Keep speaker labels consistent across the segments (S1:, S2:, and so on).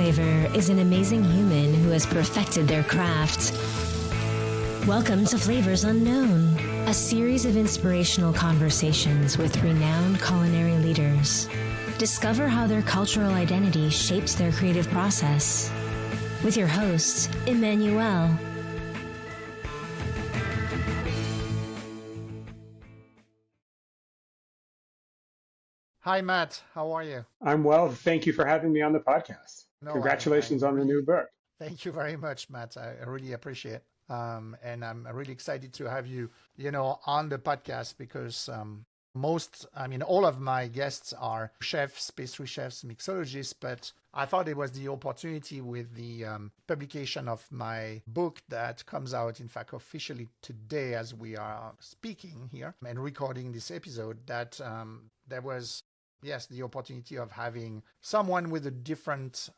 S1: flavor is an amazing human who has perfected their craft. Welcome to Flavors Unknown, a series of inspirational conversations with renowned culinary leaders. Discover how their cultural identity shapes their creative process. With your host, Emmanuel.
S2: Hi, Matt. How are you?
S3: I'm well. Thank you for having me on the podcast.
S2: No,
S3: Congratulations on the new book.
S2: Thank you very much, Matt. I really appreciate it. And I'm really excited to have you, on the podcast because all of my guests are chefs, pastry chefs, mixologists, but I thought it was the opportunity with the publication of my book that comes out, in fact, officially today as we are speaking here and recording this episode, that there was, yes, the opportunity of having someone with a different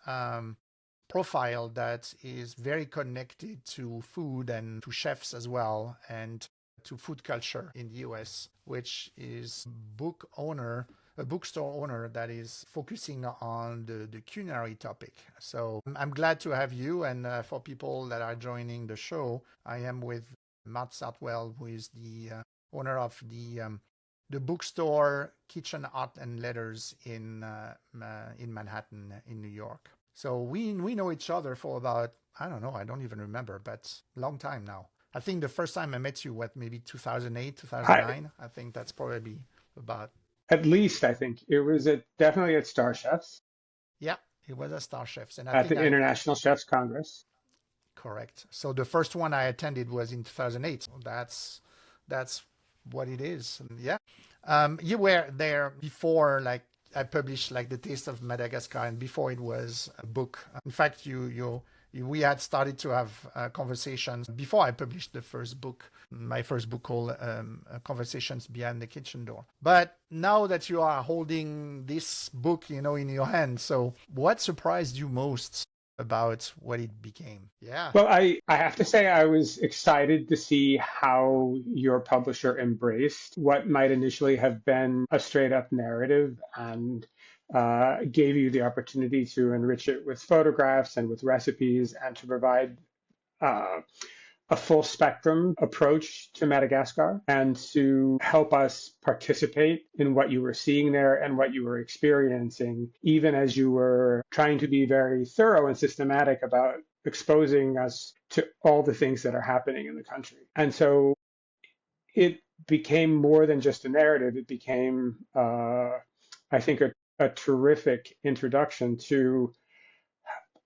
S2: profile that is very connected to food and to chefs as well, and to food culture in the US, which is a bookstore owner that is focusing on the culinary topic. So I'm glad to have you. And for people that are joining the show, I am with Matt Sartwell, who is the owner of the bookstore Kitchen Art and Letters in Manhattan, in New York. So we know each other for about, I don't even remember, but long time now. I think the first time I met you, maybe 2008, 2009? I think that's probably about.
S3: At least, I think. It was definitely at Star Chefs.
S2: Yeah, it was at Star Chefs. And
S3: at the International Chefs Congress.
S2: Correct. So the first one I attended was in 2008. So that's what it is. Yeah. You were there before, I published The Taste of Madagascar, and before it was a book. In fact, we had started to have conversations before I published my first book called Conversations Behind the Kitchen Door. But now that you are holding this book, in your hand, so what surprised you most about what it became? Yeah.
S3: Well, I have to say I was excited to see how your publisher embraced what might initially have been a straight up narrative and gave you the opportunity to enrich it with photographs and with recipes and to provide a full spectrum approach to Madagascar and to help us participate in what you were seeing there and what you were experiencing, even as you were trying to be very thorough and systematic about exposing us to all the things that are happening in the country. And so it became more than just a narrative. It became, I think, a terrific introduction to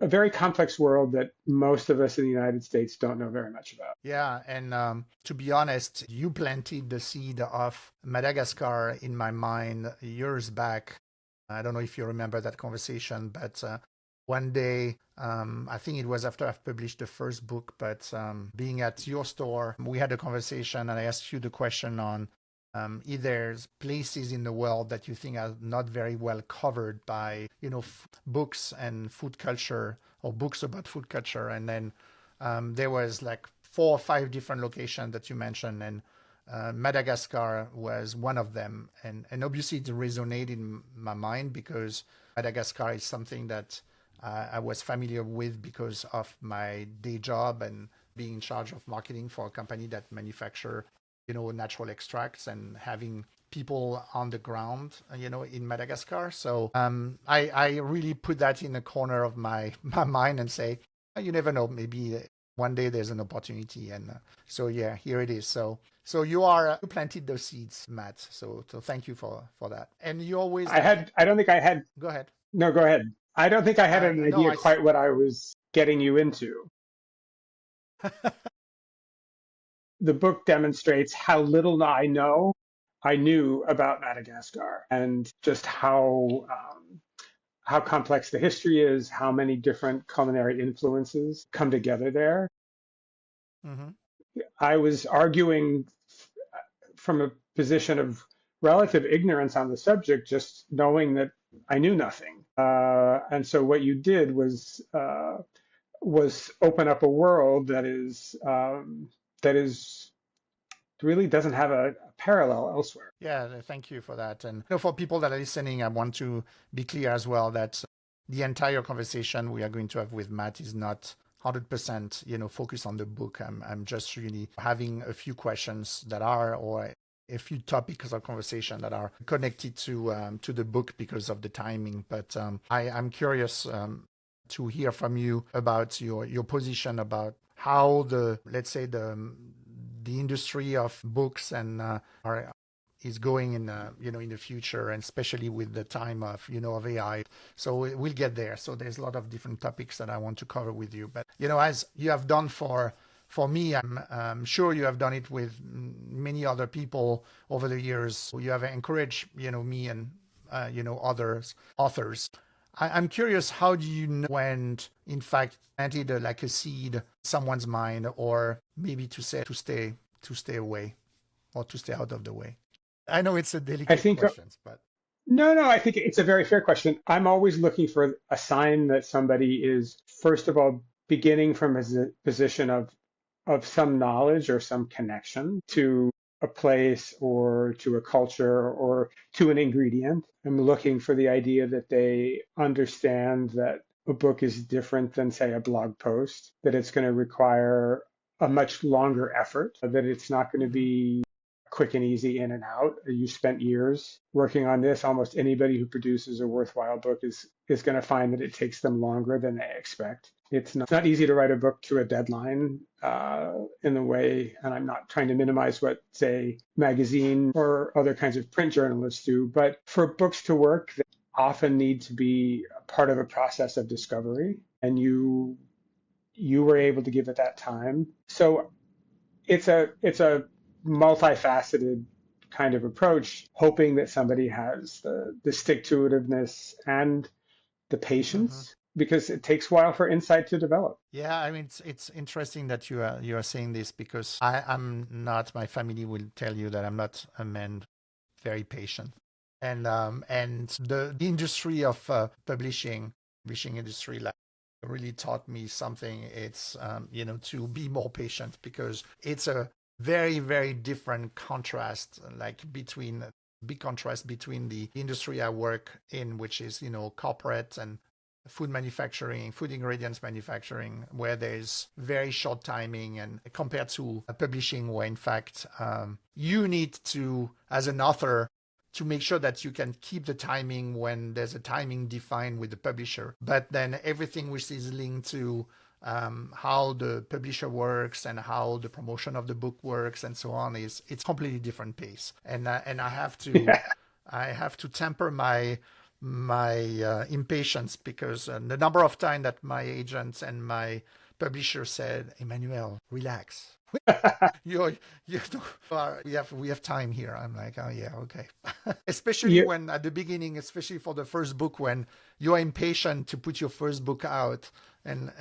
S3: a very complex world that most of us in the United States don't know very much about.
S2: Yeah, and to be honest, you planted the seed of Madagascar in my mind years back. I don't know if you remember that conversation, but one day, I think it was after I've published the first book, but being at your store, we had a conversation and I asked you the question on either places in the world that you think are not very well covered by, books and food culture or books about food culture. And then there was 4 or 5 different locations that you mentioned, and Madagascar was one of them. And obviously it resonated in my mind because Madagascar is something that I was familiar with because of my day job and being in charge of marketing for a company that manufacture natural extracts and having people on the ground, in Madagascar. So I really put that in the corner of my mind and say, you never know, maybe one day there's an opportunity. And so, yeah, here it is. So you planted those seeds, Matt. So thank you for that. And you always...
S3: I don't think I had...
S2: Go ahead.
S3: No, go ahead. I don't think I had an idea quite what I was getting you into. The book demonstrates how little I knew about Madagascar and just how complex the history is, how many different culinary influences come together there.
S2: Mm-hmm.
S3: I was arguing from a position of relative ignorance on the subject, just knowing that I knew nothing. And so what you did was open up a world that really doesn't have a parallel elsewhere.
S2: Yeah, thank you for that. And for people that are listening, I want to be clear as well that the entire conversation we are going to have with Matt is not 100%, focused on the book. I'm just really having a few questions that are, or a few topics of conversation that are connected to the book because of the timing. But I'm curious to hear from you about your position about how let's say the industry of books and is going in in the future, and especially with the time of of AI. So we'll get there. So there's a lot of different topics that I want to cover with you. But as you have done for me, I'm sure you have done it with many other people over the years. You have encouraged me and others authors. I'm curious, how do you know when, in fact, planted like a seed in someone's mind, or maybe to stay away, or to stay out of the way? I know it's a
S3: I
S2: delicate
S3: think
S2: question, but
S3: no, I think it's a very fair question. I'm always looking for a sign that somebody is, first of all, beginning from a position of some knowledge or some connection to a place or to a culture or to an ingredient. I'm looking for the idea that they understand that a book is different than, say, a blog post, that it's going to require a much longer effort, that it's not going to be quick and easy in and out. You spent years working on this. Almost anybody who produces a worthwhile book is going to find that it takes them longer than they expect. It's not easy to write a book to a deadline in the way, and I'm not trying to minimize what, say, magazine or other kinds of print journalists do, but for books to work, they often need to be part of a process of discovery, and you were able to give it that time. So it's a multifaceted kind of approach, hoping that somebody has the stick-to-itiveness and the patience, because it takes a while for insight to develop.
S2: Yeah, I mean, it's interesting that you are saying this, because I'm not. My family will tell you that I'm not a man very patient, and the industry of publishing industry, like, really taught me something. It's to be more patient, because it's a very, very different contrast, like big contrast between the industry I work in, which is corporate and food manufacturing, food ingredients manufacturing, where there's very short timing, and compared to publishing, where in fact you need to, as an author, to make sure that you can keep the timing when there's a timing defined with the publisher. But then everything which is linked to how the publisher works and how the promotion of the book works and so on, it's completely different pace. And I have to I have to temper my impatience, because the number of times that my agents and my publisher said, "Emmanuel, relax. We have time here." I'm like, oh yeah, okay. Especially when at the beginning, especially for the first book, when you're impatient to put your first book out, and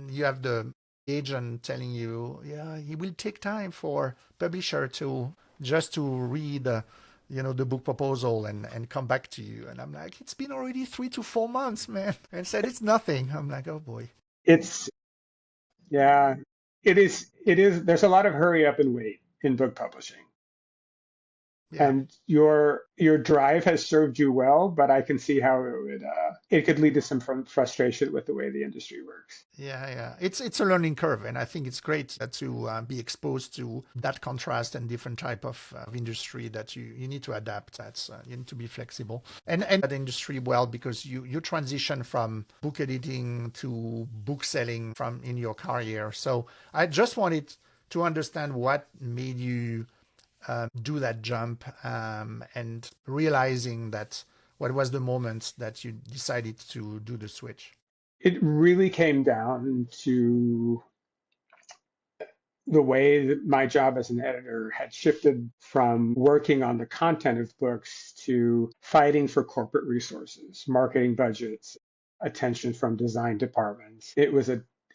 S2: you have the agent telling you, yeah, it will take time for publisher to read the book proposal and come back to you. And I'm like, it's been already 3 to 4 months, man. And said it's nothing. I'm like, oh boy.
S3: Yeah, it is. There's a lot of hurry up and wait in book publishing. Yeah. And your drive has served you well, but I can see how it could lead to some frustration with the way the industry works.
S2: Yeah. It's a learning curve, and I think it's great to be exposed to that contrast and different type of industry that you need to adapt. You need to be flexible and that industry well, because you transition from book editing to book selling in your career. So I just wanted to understand what made you do that jump, and realizing that, what was the moment that you decided to do the switch?
S3: It really came down to the way that my job as an editor had shifted from working on the content of books to fighting for corporate resources, marketing budgets, attention from design departments.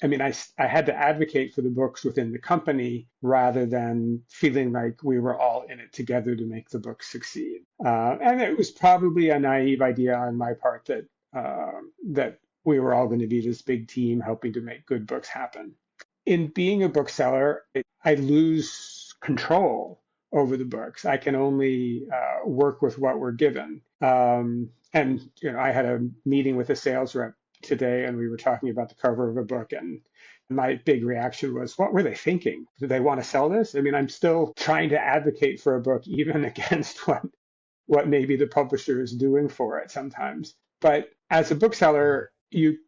S3: I had to advocate for the books within the company rather than feeling like we were all in it together to make the book succeed. And it was probably a naive idea on my part that we were all going to be this big team helping to make good books happen. In being a bookseller, I lose control over the books. I can only work with what we're given. And I had a meeting with a sales rep today, and we were talking about the cover of a book, and my big reaction was, what were they thinking? Do they want to sell this? I mean, I'm still trying to advocate for a book, even against what maybe the publisher is doing for it sometimes. But as a bookseller, you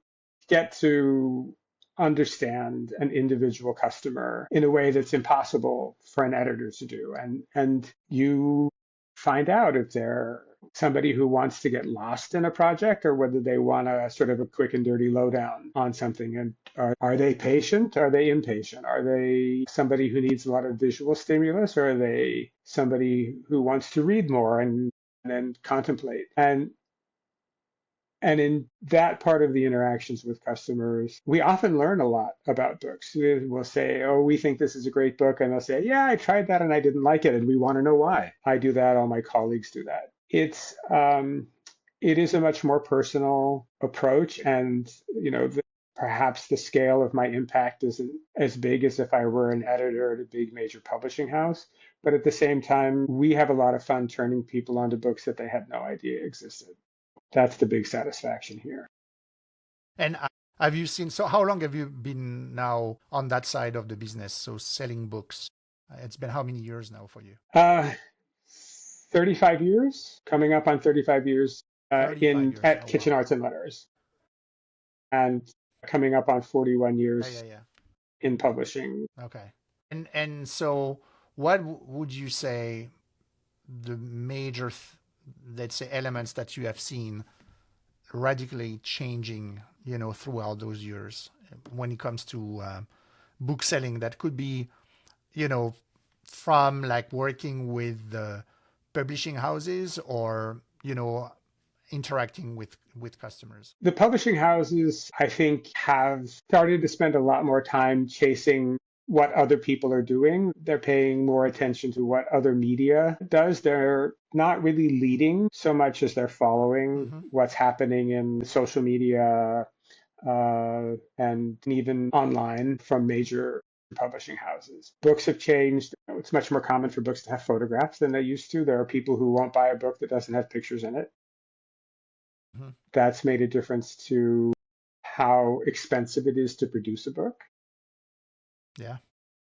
S3: get to understand an individual customer in a way that's impossible for an editor to do. And you find out if they're somebody who wants to get lost in a project or whether they want a sort of a quick and dirty lowdown on something. And are they patient? Are they impatient? Are they somebody who needs a lot of visual stimulus, or are they somebody who wants to read more and then contemplate? And in that part of the interactions with customers, we often learn a lot about books. We'll say, oh, we think this is a great book. And they'll say, yeah, I tried that and I didn't like it. And we want to know why. I do that. All my colleagues do that. It is a much more personal approach. And, perhaps the scale of my impact isn't as big as if I were an editor at a big major publishing house. But at the same time, we have a lot of fun turning people onto books that they had no idea existed. That's the big satisfaction here.
S2: And have you seen, so how long have you been now on that side of the business, so selling books? It's been how many years now for you?
S3: 35 years, coming up on 35 years, 35 years. At Kitchen Arts and Letters. And coming up on 41 years in publishing.
S2: Okay. And so what would you say the major let's say elements that you have seen radically changing, throughout those years when it comes to book selling? That could be, from like working with the publishing houses or, interacting with customers.
S3: The publishing houses, I think, have started to spend a lot more time chasing what other people are doing. They're paying more attention to what other media does. They're not really leading so much as they're following what's happening in social media and even online from major publishing houses. Books have changed. It's much more common for books to have photographs than they used to. There are people who won't buy a book that doesn't have pictures in it. That's made a difference to how expensive it is to produce a book.
S2: Yeah.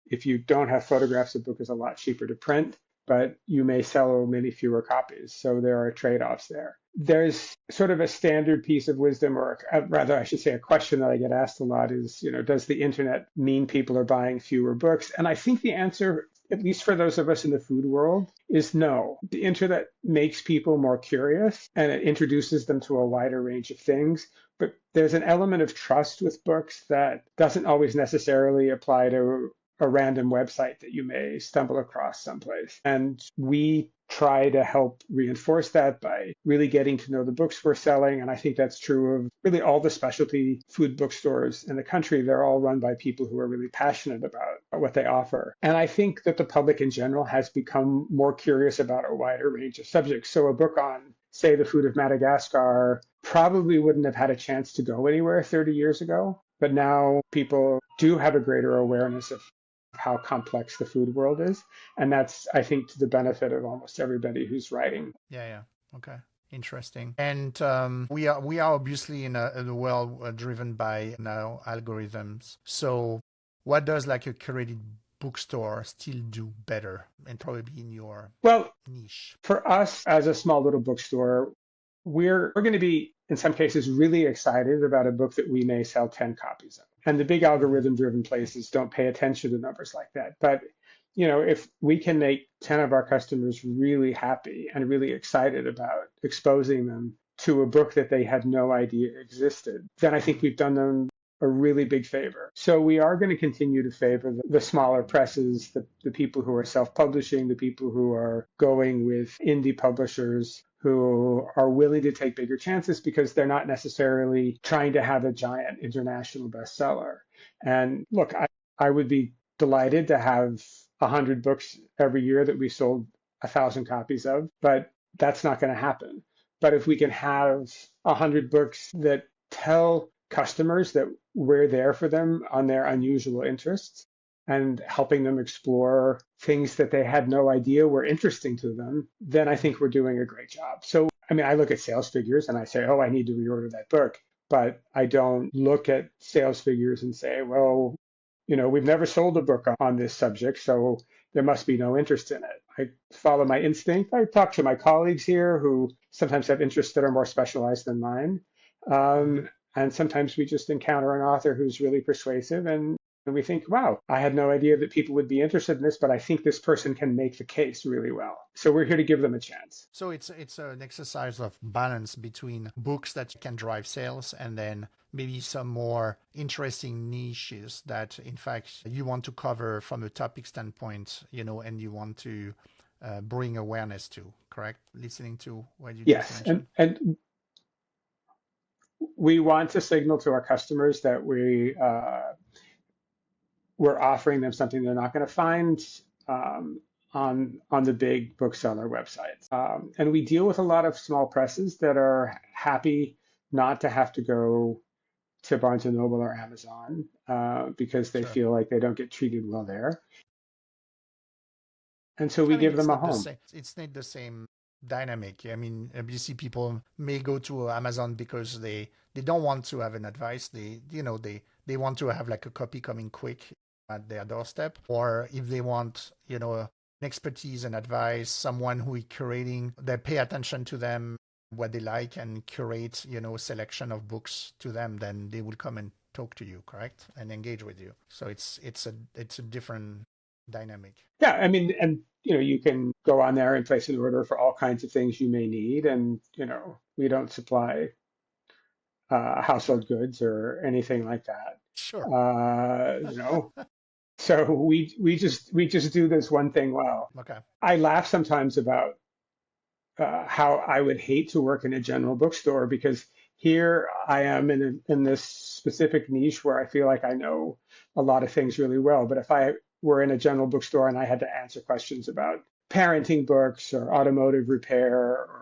S3: If you don't have photographs, a book is a lot cheaper to print, but you may sell many fewer copies. So there are trade-offs there. There's sort of a standard piece of wisdom, or rather, I should say, a question that I get asked a lot is, does the internet mean people are buying fewer books? And I think the answer, at least for those of us in the food world, is no. The internet makes people more curious and it introduces them to a wider range of things. But there's an element of trust with books that doesn't always necessarily apply to a random website that you may stumble across someplace. And we try to help reinforce that by really getting to know the books we're selling. And I think that's true of really all the specialty food bookstores in the country. They're all run by people who are really passionate about what they offer. And I think that the public in general has become more curious about a wider range of subjects. So a book on, say, the food of Madagascar probably wouldn't have had a chance to go anywhere 30 years ago. But now people do have a greater awareness of how complex the food world is. And that's, I think, to the benefit of almost everybody who's writing.
S2: Yeah. Okay. Interesting. And we are obviously in a world driven by now algorithms. So what does like a curated bookstore still do better and probably in your niche?
S3: For us as a small little bookstore, we're going to be, in some cases, really excited about a book that we may sell 10 copies of. And the big algorithm-driven places don't pay attention to numbers like that. But, if we can make 10 of our customers really happy and really excited about exposing them to a book that they had no idea existed, then I think we've done them a really big favor. So we are going to continue to favor the smaller presses, the people who are self-publishing, the people who are going with indie publishers who are willing to take bigger chances because they're not necessarily trying to have a giant international bestseller. And look, I would be delighted to have 100 books every year that we sold 1,000 copies of, but that's not going to happen. But if we can have 100 books that tell customers that we're there for them on their unusual interests, and helping them explore things that they had no idea were interesting to them, then I think we're doing a great job. So, I mean, I look at sales figures and I say, oh, I need to reorder that book. But I don't look at sales figures and say, well, we've never sold a book on this subject, so there must be no interest in it. I follow my instinct. I talk to my colleagues here who sometimes have interests that are more specialized than mine.
S2: Mm-hmm.
S3: And sometimes we just encounter an author who's really persuasive and we think, wow, I had no idea that people would be interested in this, but I think this person can make the case really well. So we're here to give them a chance.
S2: So it's an exercise of balance between books that can drive sales and then maybe some more interesting niches that, in fact, you want to cover from a topic standpoint, and you want to bring awareness to, correct? Listening to what you just
S3: Yes,
S2: mentioned.
S3: and we want to signal to our customers that we're offering them something they're not going to find on the big bookseller websites. And we deal with a lot of small presses that are happy not to have to go to Barnes and Noble or Amazon because they
S2: Sure.
S3: feel like they don't get treated well there. And so
S2: I
S3: we
S2: mean,
S3: give
S2: it's
S3: them a
S2: not the
S3: home.
S2: same. It's not the same dynamic. I mean, you see people may go to Amazon because they don't want to have an advice. They want to have like a copy coming quick at their doorstep, or if they want, an expertise and advice, someone who is curating, they pay attention to them, what they like, and curate, a selection of books to them, then they will come and talk to you, correct? And engage with you. So it's a different dynamic.
S3: Yeah, I mean, and you can go on there and place an order for all kinds of things you may need, and we don't supply
S2: Sure.
S3: household goods or anything like that.
S2: Sure.
S3: So we just do this one thing well.
S2: Okay.
S3: I laugh sometimes about how I would hate to work in a general bookstore because here I am in this specific niche where I feel like I know a lot of things really well. But if I were in a general bookstore and I had to answer questions about parenting books or automotive repair or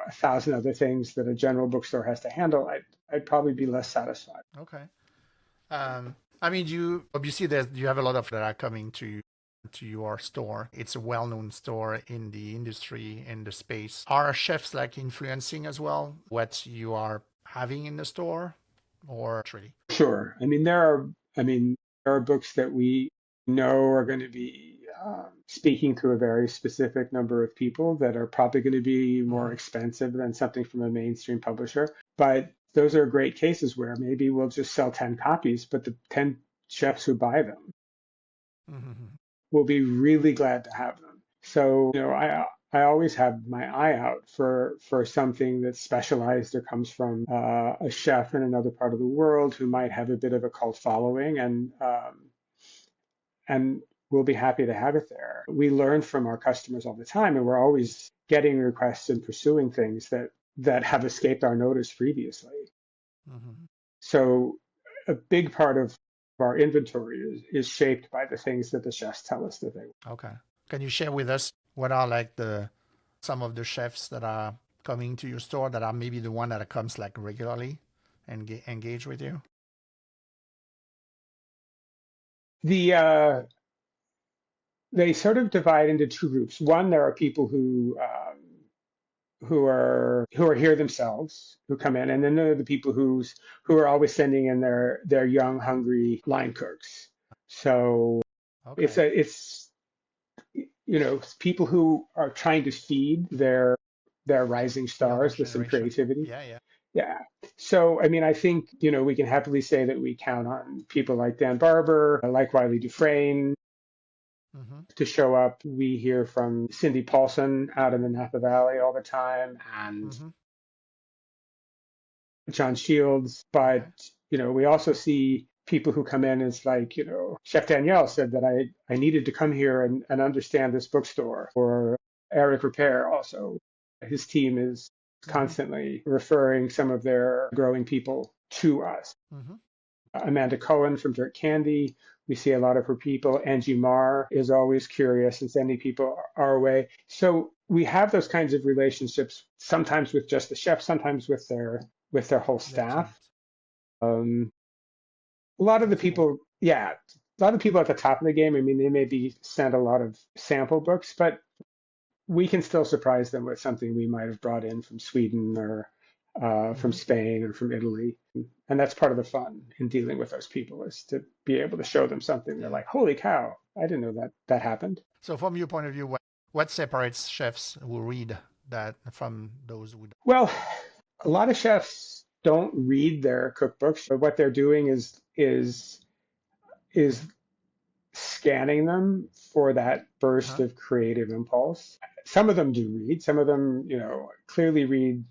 S3: 1,000 other things that a general bookstore has to handle, I'd probably be less satisfied.
S2: Okay. I mean, you obviously you have a lot of that are coming to your store. It's a well-known store in the industry, in the space. Are chefs like influencing as well what you are having in the store, or really?
S3: Sure. There are books that we know are going to be speaking to a very specific number of people that are probably going to be more
S2: Mm-hmm.
S3: expensive than something from a mainstream publisher. But those are great cases where maybe we'll just sell 10 copies, but the 10 chefs who buy them
S2: Mm-hmm.
S3: will be really glad to have them. So, I always have my eye out for something that's specialized or comes from a chef in another part of the world who might have a bit of a cult following, and we'll be happy to have it there. We learn from our customers all the time, and we're always getting requests and pursuing things that have escaped our notice previously.
S2: Mm-hmm.
S3: So a big part of our inventory is shaped by the things that the chefs tell us that they want.
S2: Okay. Can you share with us what are like some of the chefs that are coming to your store that are maybe the one that comes like regularly and engage with you?
S3: The they sort of divide into two groups. One, there are people who are here themselves, who come in, and then there are the people who are always sending in their young, hungry line cooks. So it's
S2: Okay.
S3: a it's people who are trying to feed their rising
S2: Younger
S3: stars with some
S2: generation.
S3: creativity.
S2: Yeah, yeah.
S3: Yeah. So, I mean, I think, we can happily say that we count on people like Dan Barber, like Wiley Dufresne
S2: Mm-hmm.
S3: to show up. We hear from Cindy Paulson out in the Napa Valley all the time and
S2: Mm-hmm.
S3: John Shields. But,
S2: Okay.
S3: we also see people who come in as like, Chef Danielle said that I needed to come here and understand this bookstore. Or Eric Repair also. His team is
S2: Mm-hmm.
S3: constantly referring some of their growing people to us.
S2: Mm-hmm.
S3: Amanda Cohen from Dirt Candy. We see a lot of her people. Angie Marr is always curious and sending people our way. So we have those kinds of relationships, sometimes with just the chef, sometimes with their whole
S2: Their teams.
S3: staff. A lot of the
S2: That's cool.
S3: people, yeah, a lot of people at the top of the game, I mean, they may be sent a lot of sample books, but we can still surprise them with something we might have brought in from Sweden or from
S2: Hmm.
S3: Spain or from Italy. And that's part of the fun in dealing with those people is to be able to show them something. They're
S2: Yeah.
S3: like, holy cow, I didn't know that happened.
S2: So from your point of view, what separates chefs who read that from those who don't?
S3: Well, a lot of chefs don't read their cookbooks, but what they're doing is scanning them for that burst
S2: Uh-huh.
S3: of creative impulse. Some of them do read, some of them, clearly read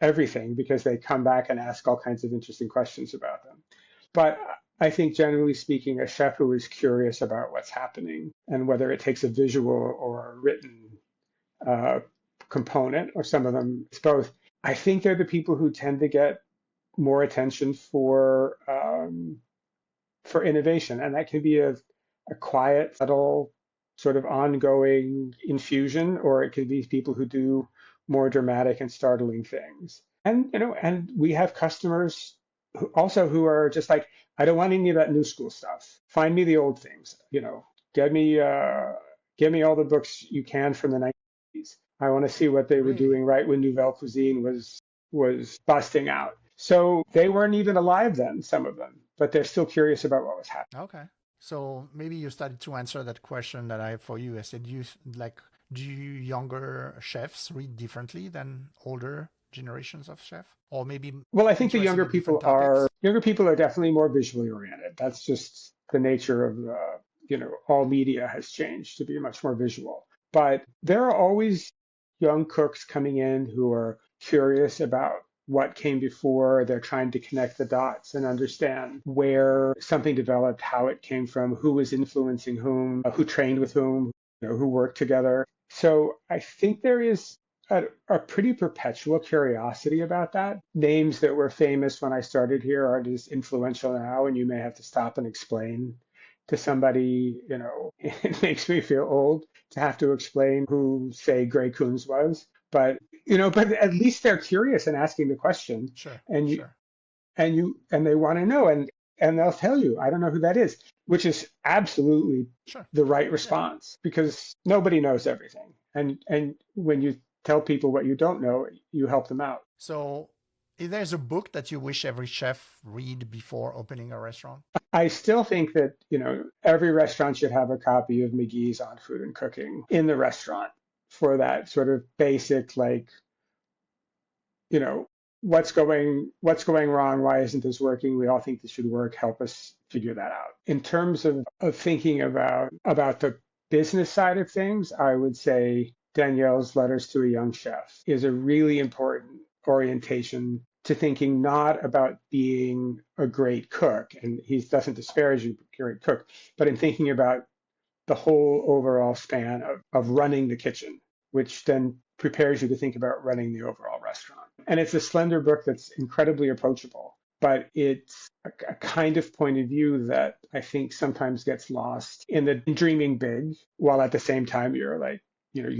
S3: everything because they come back and ask all kinds of interesting questions about them. But I think generally speaking, a chef who is curious about what's happening and whether it takes a visual or a written uh, component, or some of them, it's both. I think they're the people who tend to get more attention for innovation, and that can be a quiet, subtle, sort of ongoing infusion, or it could be people who do more dramatic and startling things. And we have customers who are just like, I don't want any of that new school stuff. Find me the old things. Get me get me all the books you can from the 1990s. I want to see what they were
S2: Really?
S3: doing right when Nouvelle Cuisine was busting out. So they weren't even alive then, some of them, but they're still curious about what was happening.
S2: Okay. So maybe you started to answer that question that I have for you. I said, do you younger chefs read differently than older generations of chef, or maybe
S3: Well, I think the
S2: interested in different topics?
S3: younger people are definitely more visually oriented. That's just the nature of all media has changed to be much more visual. But there are always young cooks coming in who are curious about what came before. They're trying to connect the dots and understand where something developed, how it came from, who was influencing whom, who trained with whom, who worked together. So I think there is a pretty perpetual curiosity about that. Names that were famous when I started here aren't as influential now, and you may have to stop and explain to somebody, it makes me feel old to have to explain who, say, Gray Coons was. But at least they're curious and asking the question,
S2: Sure,
S3: and
S2: sure,
S3: and they want to know, and they'll tell you, I don't know who that is, which is absolutely
S2: sure.
S3: the right
S2: Yeah.
S3: response because nobody knows everything. And when you tell people what you don't know, you help them out.
S2: So, if there's a book that you wish every chef read before opening a restaurant?
S3: I still think that, every restaurant should have a copy of McGee's On Food and Cooking in the restaurant for that sort of basic, like, you know, what's going wrong? Why isn't this working? We all think this should work. Help us figure that out. In terms of thinking about the business side of things, I would say Danielle's Letters to a Young Chef is a really important orientation to thinking not about being a great cook, and he doesn't disparage you, great cook, but in thinking about the whole overall span of running the kitchen, which then prepares you to think about running the overall restaurant. And it's a slender book that's incredibly approachable, but it's a kind of point of view that I think sometimes gets lost in the dreaming big, while at the same time you're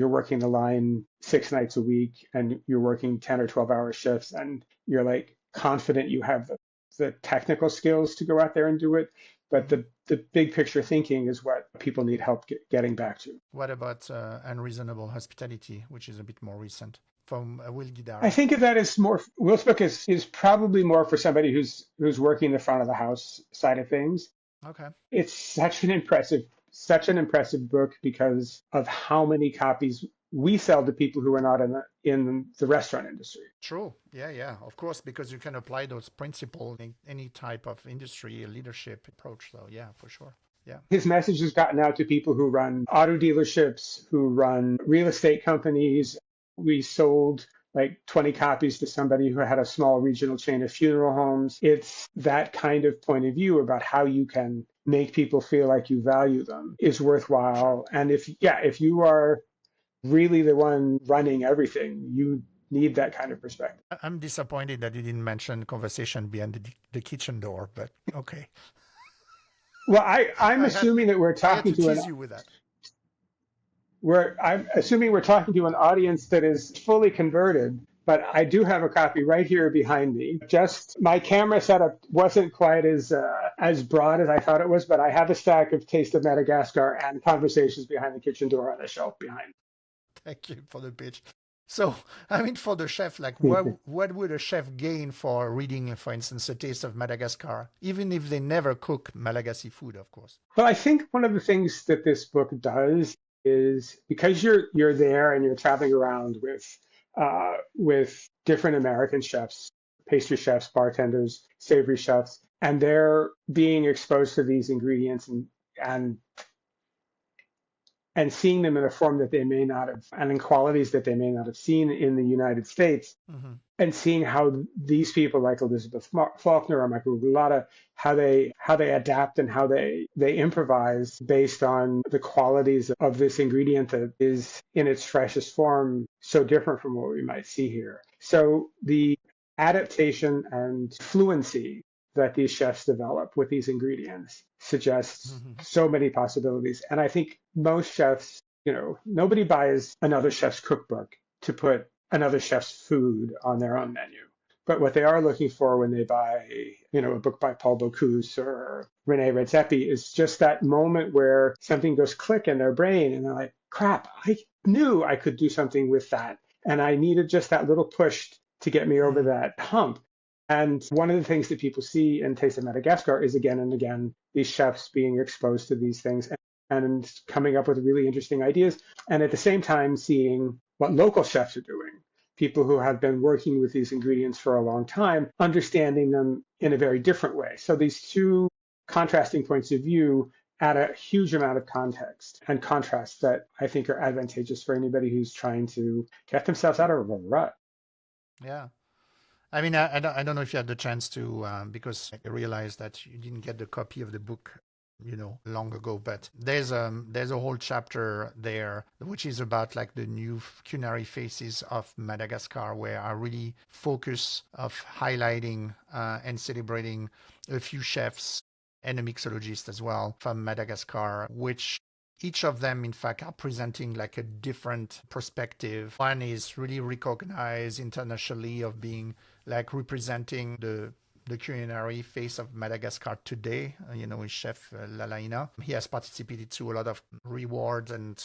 S3: working the line 6 nights a week and you're working 10 or 12-hour shifts and you're like confident you have the technical skills to go out there and do it. But
S2: Hmm.
S3: the big picture thinking is what people need help getting back to.
S2: What about Unreasonable Hospitality, which is a bit more recent, from Will
S3: I
S2: Guidara?
S3: think of that as more, Will's book is probably more for somebody who's working the front of the house side of things.
S2: Okay.
S3: It's such an impressive book because of how many copies we sell to people who are not in the restaurant industry.
S2: True. Yeah, yeah. Of course, because you can apply those principles in any type of industry leadership approach. So, yeah, for sure. Yeah.
S3: His message has gotten out to people who run auto dealerships, who run real estate companies. We sold like 20 copies to somebody who had a small regional chain of funeral homes. It's that kind of point of view about how you can make people feel like you value them is
S2: Sure.
S3: worthwhile. And if you are really the one running everything, you need that kind of perspective.
S2: I'm disappointed that you didn't mention conversation behind the kitchen door, but okay.
S3: Well, I'm
S2: I had
S3: assuming that we're
S2: I had
S3: talking
S2: to
S3: to
S2: tease you with that.
S3: I'm assuming we're talking to an audience that is fully converted but I do have a copy right here behind me. Just my camera setup wasn't quite as broad as I thought it was, but I have a stack of Taste of Madagascar and Conversations Behind the Kitchen Door on the shelf behind.
S2: Thank you for the pitch. So, I mean, for the chef, like,
S3: Me.
S2: what would a chef gain for reading, for instance, A Taste of Madagascar, even if they never cook Malagasy food, of course?
S3: Well, I think one of the things that this book does is because you're there and you're traveling around with different American chefs, pastry chefs, bartenders, savory chefs, and they're being exposed to these ingredients and and seeing them in a form that they may not have, and in qualities that they may not have seen in the United States,
S2: Mm-hmm.
S3: and seeing how these people like Elizabeth Faulkner or Michael Gulata, how they adapt and how they improvise based on the qualities of this ingredient that is in its freshest form so different from what we might see here. So the adaptation and fluency that these chefs develop with these ingredients suggests
S2: Mm-hmm.
S3: so many possibilities. And I think most chefs, nobody buys another chef's cookbook to put another chef's food on their own menu. But what they are looking for when they buy, a book by Paul Bocuse or Rene Redzepi is just that moment where something goes click in their brain and they're like, crap, I knew I could do something with that. And I needed just that little push to get me over that hump. And one of the things that people see in Taste of Madagascar is again and again these chefs being exposed to these things and coming up with really interesting ideas. And at the same time, seeing what local chefs are doing, people who have been working with these ingredients for a long time, understanding them in a very different way. So these two contrasting points of view add a huge amount of context and contrast that I think are advantageous for anybody who's trying to get themselves out of a rut.
S2: Yeah. I mean, I don't know if you had the chance to, because I realized that you didn't get the copy of the book, long ago. But there's a whole chapter there which is about like the new culinary faces of Madagascar, where I really focus of highlighting and celebrating a few chefs and a mixologist as well from Madagascar, which each of them, in fact, are presenting like a different perspective. One is really recognized internationally of being like representing the culinary face of Madagascar today. Is Chef Lalaina. He has participated to a lot of rewards and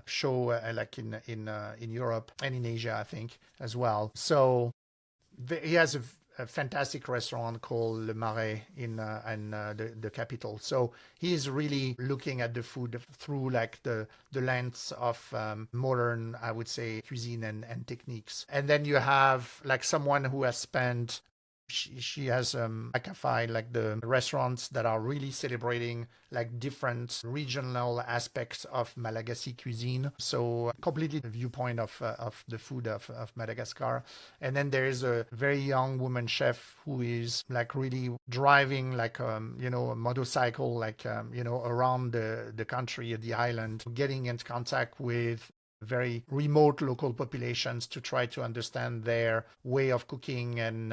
S2: show like in Europe and in Asia, I think, as well. So he has a fantastic restaurant called Le Marais in the capital. So he's really looking at the food through like the lens of modern, I would say, cuisine and techniques. And then you have like someone who has spent. She has identified like the restaurants that are really celebrating like different regional aspects of Malagasy cuisine. So completely the viewpoint of the food of Madagascar. And then there is a very young woman chef who is like really driving like a motorcycle like around the country, the island, getting into contact with very remote local populations to try to understand their way of cooking and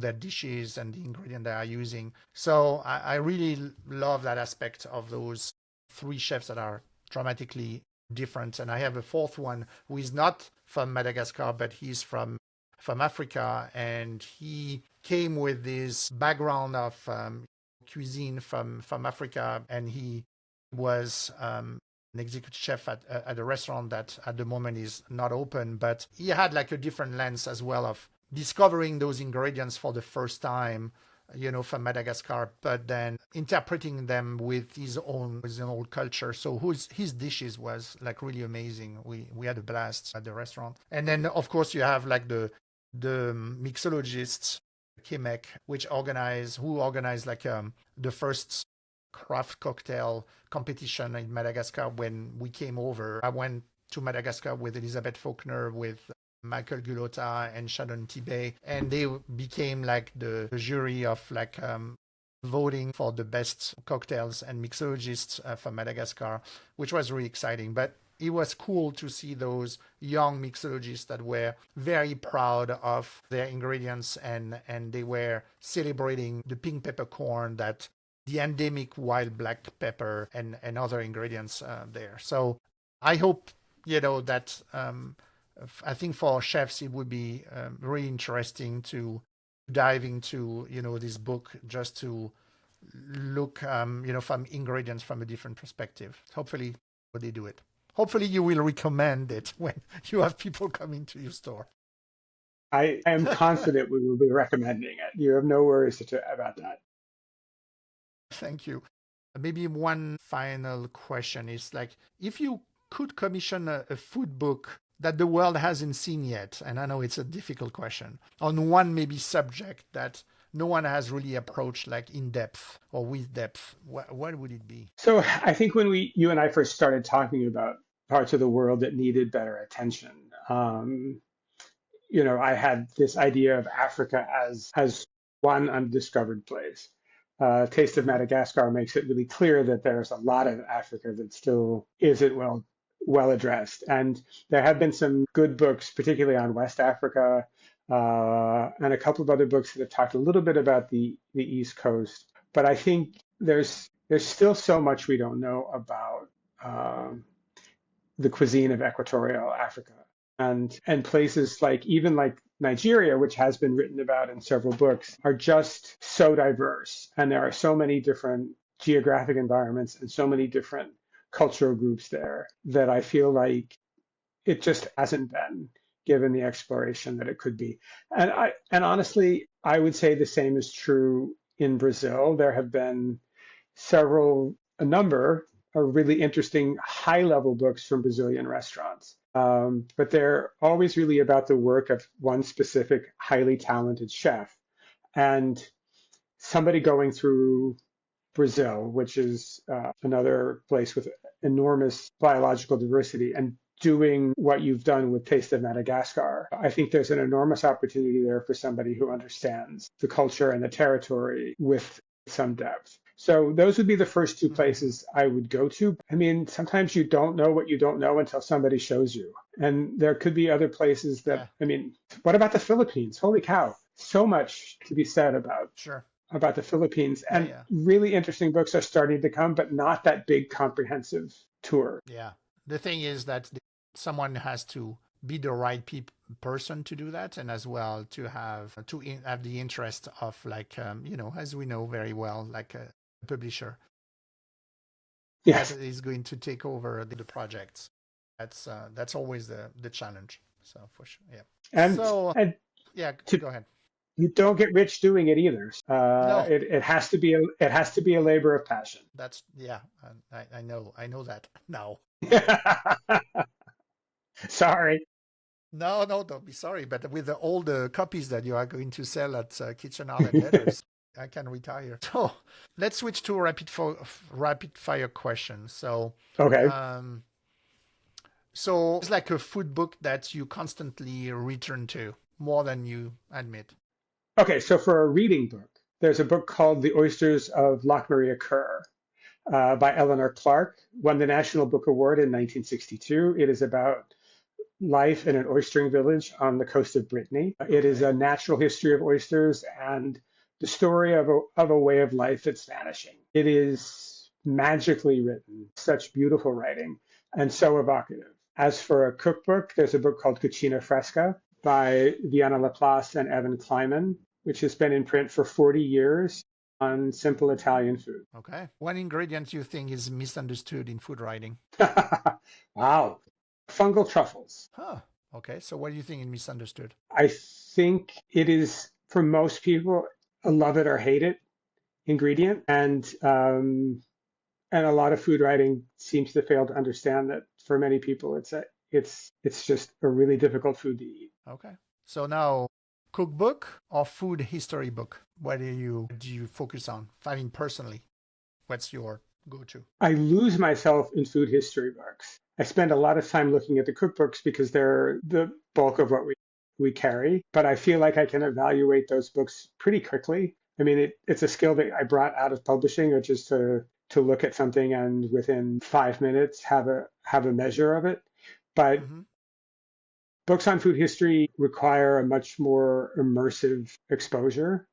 S2: their dishes and the ingredient they are using. So I really love that aspect of those three chefs that are dramatically different. And I have a fourth one who is not from Madagascar, but he's from Africa, and he came with this background of cuisine from Africa, and he was an executive chef at a restaurant that at the moment is not open, but he had like a different lens as well of discovering those ingredients for the first time, from Madagascar, but then interpreting them with his own culture. So his dishes was like really amazing. We had a blast at the restaurant. And then of course you have like the mixologists, Kimek, who organized like the first craft cocktail competition in Madagascar when we came over. I went to Madagascar with Elizabeth Faulkner, with Michael Gulota and Shannon Tibet, and they became like the jury of like voting for the best cocktails and mixologists from Madagascar, which was really exciting. But it was cool to see those young mixologists that were very proud of their ingredients, and they were celebrating the pink peppercorn, that the endemic wild black pepper and other ingredients there. So I hope that I think for chefs, it would be really interesting to dive into, this book just to look, from ingredients from a different perspective. Hopefully, they do it. Hopefully, you will recommend it when you have people coming to your store.
S3: I am confident we will be recommending it. You have no worries about that.
S2: Thank you. Maybe one final question is like, if you could commission a food book that the world hasn't seen yet, and I know it's a difficult question, on one maybe subject that no one has really approached like in depth or with depth, what would it be?
S3: So I think when you and I first started talking about parts of the world that needed better attention, I had this idea of Africa as one undiscovered place. Taste of
S2: Mhm.
S3: Madagascar makes it really clear that there's a lot of Africa that still isn't well addressed. And there have been some good books, particularly on West Africa, and a couple of other books that have talked a little bit about the East Coast. But I think there's still so much we don't know about the cuisine of Equatorial Africa and places even like Nigeria, which has been written about in several books, are just so diverse, and there are so many different geographic environments and so many different cultural groups there that I feel like it just hasn't been given the exploration that it could be. And honestly, I would say the same is true in Brazil. There have been a number of really interesting high-level books from Brazilian restaurants. But they're always really about the work of one specific highly talented chef. And somebody going through Brazil, which is another place with enormous biological diversity, and doing what you've done with Taste of Madagascar, I think there's an enormous opportunity there for somebody who understands the culture and the territory with some depth. So those would be the first two
S2: Mhm.
S3: places I would go to. I mean, sometimes you don't know what you don't know until somebody shows you. And there could be other places
S2: Yeah,
S3: what about the Philippines? Holy cow. So much to be said
S2: sure.
S3: about the Philippines.
S2: Yeah,
S3: And
S2: yeah.
S3: really interesting books are starting to come, but not that big comprehensive tour.
S2: Yeah. The thing is that someone has to be the right person to do that, and as well to have the interest of like as we know very well, like a publisher that
S3: Yes.
S2: is going to take over the projects. That's always the challenge. So for sure, yeah.
S3: And
S2: So
S3: and
S2: yeah,
S3: to,
S2: go ahead.
S3: you don't get rich doing it either.
S2: No,
S3: It has to be a labor of passion.
S2: that's yeah. I know that now.
S3: Sorry.
S2: No, no, don't be sorry. But with all the copies that you are going to sell at Kitchen Art and Letters, I can retire. So let's switch to rapid fire questions.
S3: Okay.
S2: Um, so it's like a food book that you constantly return to more than you admit.
S3: Okay. So for a reading book, there's a book called The Oysters of Loch Maria Kerr by Eleanor Clark, won the National Book Award in 1962. It is about life in an oystering village on the coast of Brittany. It is
S2: Okay.
S3: a natural history of oysters and the story of a way of life that's vanishing. It is magically written, such beautiful writing, and so evocative. As for a cookbook, there's a book called Cucina Fresca by Diana Laplace and Evan Kleiman, which has been in print for 40 years on simple Italian food.
S2: Okay. One ingredient you think is misunderstood in food writing?
S3: Wow. Fungal truffles.
S2: Huh. Okay. So what do you think is misunderstood?
S3: I think it is, for most people, a love it or hate it ingredient, and a lot of food writing seems to fail to understand that for many people, it's just a really difficult food to eat.
S2: Okay. So now, cookbook or food history book? What do you focus on? I mean, personally, what's your go-to?
S3: I lose myself in food history books. I spend a lot of time looking at the cookbooks because they're the bulk of what we carry, but I feel like I can evaluate those books pretty quickly. I mean, it's a skill that I brought out of publishing, which is to look at something and within 5 minutes have a measure of it. But
S2: Mm-hmm.
S3: books on food history require a much more immersive exposure.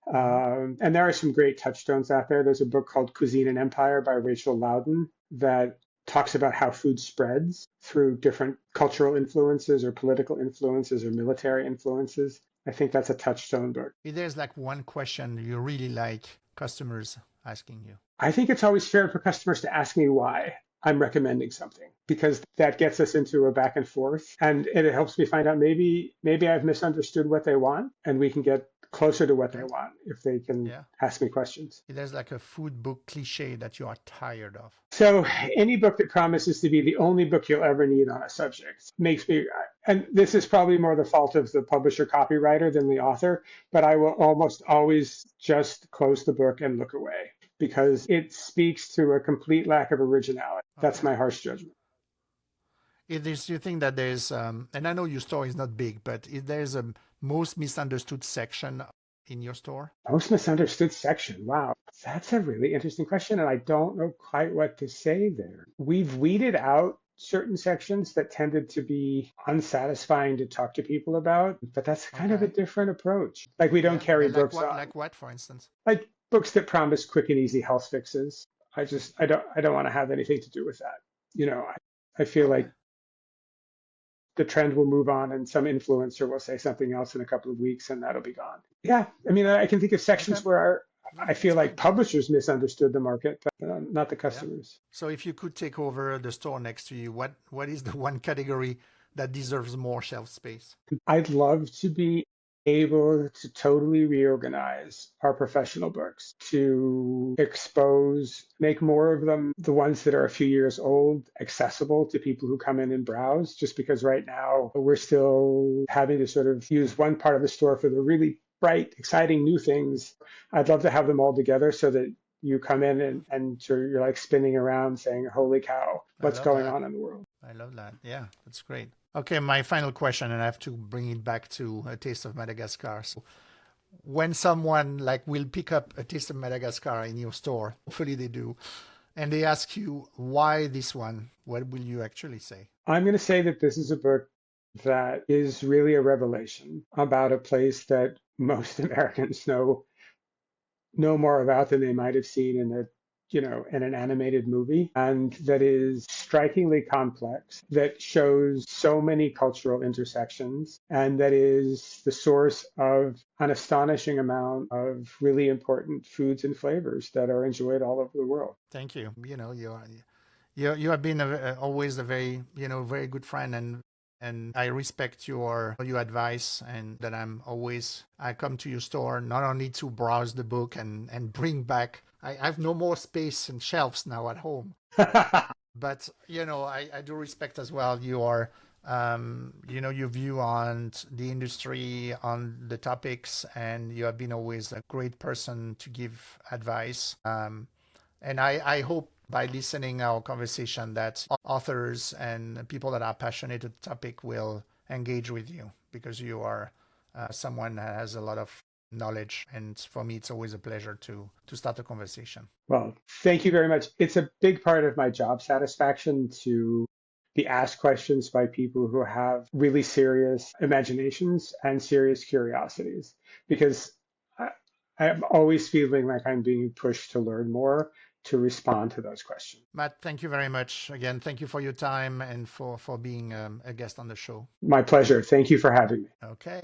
S2: Mm-hmm.
S3: And there are some great touchstones out there. There's a book called Cuisine and Empire by Rachel Loudon that talks about how food spreads through different cultural influences or political influences or military influences. I think that's a touchstone book.
S2: If there's like one question you really like customers asking you.
S3: I think it's always fair for customers to ask me why I'm recommending something, because that gets us into a back and forth, and it helps me find out maybe I've misunderstood what they want, and we can get closer to what they want if they can ask me questions.
S2: If there's like a food book cliche that you are tired of.
S3: So any book that promises to be the only book you'll ever need on a subject makes me, and this is probably more the fault of the publisher copywriter than the author, but I will almost always just close the book and look away because it speaks to a complete lack of originality. That's my harsh judgment.
S2: If you think that there's, and I know your store is not big, but if there's a most misunderstood section in your store?
S3: Most misunderstood section. Wow. That's a really interesting question. And I don't know quite what to say there. We've weeded out certain sections that tended to be unsatisfying to talk to people about, but that's kind of a different approach. Like we don't carry books on.
S2: Like what, for instance?
S3: Like books that promise quick and easy health fixes. I don't want to have anything to do with that. You know, I feel like the trend will move on and some influencer will say something else in a couple of weeks and that'll be gone. Yeah. I mean, I can think of sections where I feel like publishers misunderstood the market, but not the customers.
S2: So if you could take over the store next to you, what is the one category that deserves more shelf space?
S3: I'd love to be able to totally reorganize our professional books, to make more of them, the ones that are a few years old, accessible to people who come in and browse, just because right now we're still having to sort of use one part of the store for the really bright, exciting new things. I'd love to have them all together so that you come in and you're like spinning around saying, holy cow, what's going on in the world?
S2: I love that. Yeah, that's great. Okay, my final question, and I have to bring it back to A Taste of Madagascar. So when someone will pick up A Taste of Madagascar in your store, hopefully they do, and they ask you why this one, what will you actually say?
S3: I'm going to say that this is a book that is really a revelation about a place that most Americans know more about than they might have seen in an animated movie, and that is strikingly complex, that shows so many cultural intersections, and that is the source of an astonishing amount of really important foods and flavors that are enjoyed all over the world.
S2: Thank you. You have been always a very very good friend, and I respect your advice, and that I come to your store not only to browse the book and bring back. I have no more space and shelves now at home, but I do respect as well your view on the industry, on the topics, and you have been always a great person to give advice. And I hope by listening our conversation that authors and people that are passionate about the topic will engage with you, because you are someone that has a lot of knowledge, and for me it's always a pleasure to start a conversation.
S3: Well, thank you very much. It's a big part of my job satisfaction to be asked questions by people who have really serious imaginations and serious curiosities, because I'm always feeling like I'm being pushed to learn more, to respond to those questions.
S2: Matt, thank you very much. Again, thank you for your time and for being a guest on the show.
S3: My pleasure. Thank you for having me.
S2: Okay.